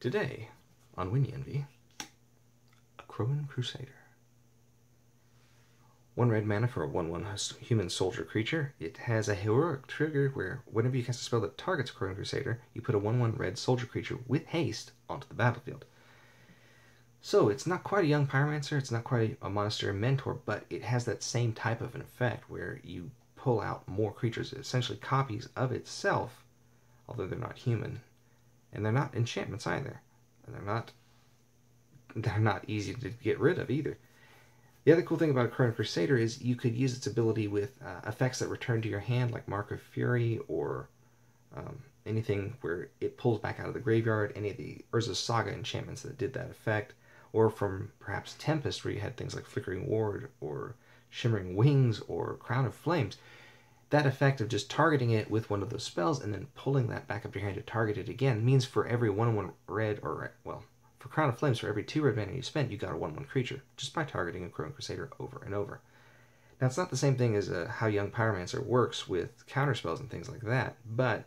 Today, on Weenie Envy, Akroan Crusader. 1 red mana for a 1/1 human soldier creature. It has a heroic trigger where whenever you cast a spell that targets Akroan Crusader, you put a 1/1 red soldier creature with haste onto the battlefield. So it's not quite a young pyromancer, it's not quite a monastery mentor, but it has that same type of an effect where you pull out more creatures, essentially copies of itself, although they're not human. And they're not enchantments either. And they're not easy to get rid of either. The other cool thing about Akroan Crusader is you could use its ability with effects that return to your hand, like Mark of Fury, or anything where it pulls back out of the graveyard, any of the Urza's Saga enchantments that did that effect, or from perhaps Tempest, where you had things like Flickering Ward, or Shimmering Wings, or Crown of Flames. That effect of just targeting it with one of those spells and then pulling that back up to your hand to target it again means for every 1/1 red, or, well, for Crown of Flames, for every 2 red mana you spent, you got a 1/1 creature, just by targeting a Akroan Crusader over and over. Now, it's not the same thing as how Young Pyromancer works with counterspells and things like that, but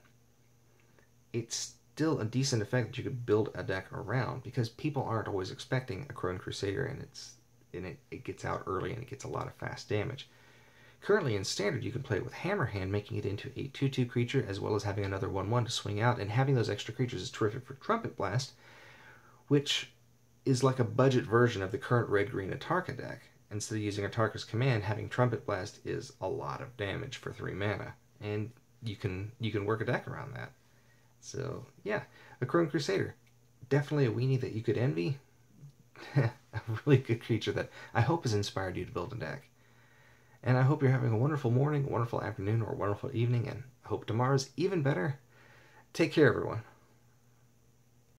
it's still a decent effect that you could build a deck around, because people aren't always expecting a Akroan Crusader, and it gets out early and it gets a lot of fast damage. Currently in Standard, you can play it with Hammerhand, making it into a 2/2 creature, as well as having another 1/1 to swing out, and having those extra creatures is terrific for Trumpet Blast, which is like a budget version of the current red-green Atarka deck. Instead of using Atarka's command, having Trumpet Blast is a lot of damage for 3 mana, and you can work a deck around that. So, yeah, Akroan Crusader. Definitely a weenie that you could envy. A really good creature that I hope has inspired you to build a deck. And I hope you're having a wonderful morning, a wonderful afternoon, or a wonderful evening, and I hope tomorrow's even better. Take care, everyone.